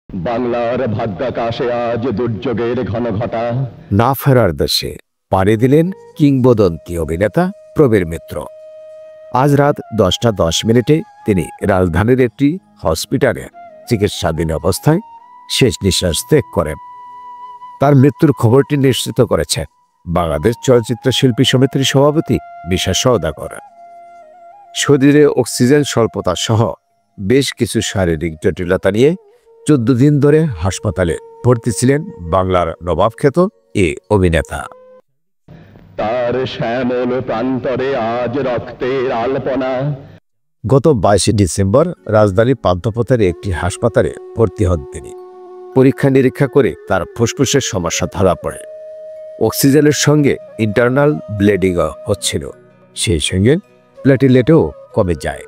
বাংলার ভাগ্যাকাশে আজ দুর্যোগের ঘন ঘটা। না ফেরার দেশে পাড়ি দিলেন কিংবদন্তি অভিনেতা প্রবীর মিত্র। আজ রাত 10টা 10 মিনিটে তিনি রাজধানীর একটি হসপিটালে চিকিৎসাধীন অবস্থায় শেষ নিঃশ্বাস ত্যাগ করেন। তার মৃত্যুর খবরটি নিশ্চিত করেছেন বাংলাদেশ চলচ্চিত্র শিল্পী সমিতির সভাপতি মিশা সওদাগর। শরীরে অক্সিজেন স্বল্পতা সহ বেশ কিছু শারীরিক জটিলতা নিয়ে 14 দিন ধরে হাসপাতালে ভর্তি ছিলেন বাংলার নবাবখ্যাত এ অভিনেতা। তার শ্যামল প্রান্তরে আজ রক্তের আলপনা। গত 22 ডিসেম্বর রাজধানীর পান্থপথের একটি হাসপাতালে ভর্তি হন তিনি। পরীক্ষা নিরীক্ষা করে তার ফুসফুসের সমস্যা ধরা পড়ে। অক্সিজেনের সঙ্গে ইন্টারনাল ব্লিডিংও হচ্ছিল, সেই সঙ্গে প্লেটিলেটও কমে যায়।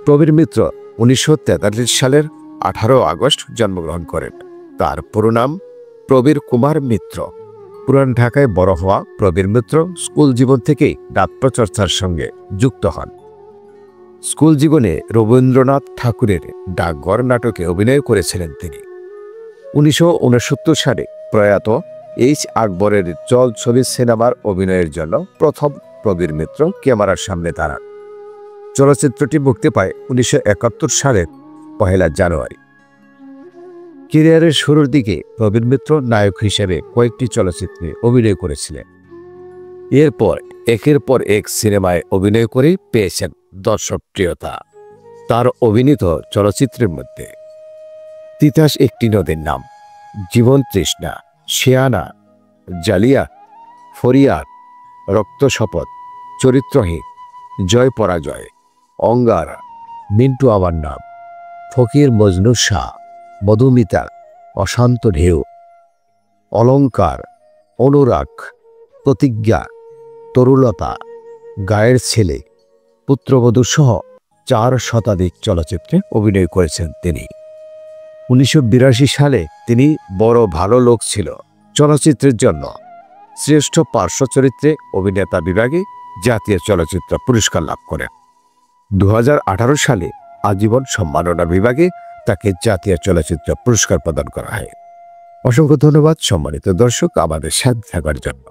প্রবীর মিত্র 1943 সালের 18 আগস্ট জন্মগ্রহণ করেন। তার পুরো নাম প্রবীর কুমার মিত্র। পুরান ঢাকায় বড় হওয়া প্রবীর মিত্র স্কুল জীবন থেকেই নাট্যচর্চার সঙ্গে যুক্ত হন। স্কুল জীবনে রবীন্দ্রনাথ ঠাকুরের ডাকঘর নাটকে অভিনয় করেছিলেন তিনি। 1969 সালে প্রয়াত এইচ আকবরের জল ছবি সিনেমার অভিনয়ের জন্য প্রথম প্রবীর মিত্র ক্যামেরার সামনে দাঁড়ান। চলচ্চিত্রটি মুক্তি পায় 1971 সালের 1 জানুয়ারি। ক্যারিয়ারের শুরুর দিকে প্রবীর মিত্র নায়ক হিসেবে কয়েকটি চলচ্চিত্রে অভিনয় করেছিলেন। এরপর একের পর এক সিনেমায় অভিনয় করে পেয়েছেন দর্শকপ্রিয়তা। তার অভিনীত চলচ্চিত্রের মধ্যে তিতাস একটি নদীর নাম, জীবন তৃষ্ণা, শিয়ানা, জালিয়া, ফরিয়াদ, রক্ত শপথ, চরিত্রহীন, জয় পরাজয়, অঙ্গার, মিন্টু আমার নাম, ফকির মজনু শাহ, মধুমিতা, অশান্ত ঢেউ, অলঙ্কার, অনুরাগ, প্রতিজ্ঞা, তরুলতা, গায়ের ছেলে, পুত্রবধূ সহ 4 শতাধিক চলচ্চিত্রে অভিনয় করেছেন তিনি। 1982 সালে তিনি বড় ভালো লোক ছিল চলচ্চিত্রের জন্য শ্রেষ্ঠ পার্শ্ব চরিত্রে অভিনেতা বিভাগে জাতীয় চলচ্চিত্র পুরস্কার লাভ করেন। 2018 সালে আজীবন সম্মাননা বিভাগে তাকে জাতীয় চলচ্চিত্র পুরস্কার প্রদান করা হয়। অসংখ্য ধন্যবাদ সম্মানিত দর্শক আমাদের সাথে থাকার জন্য।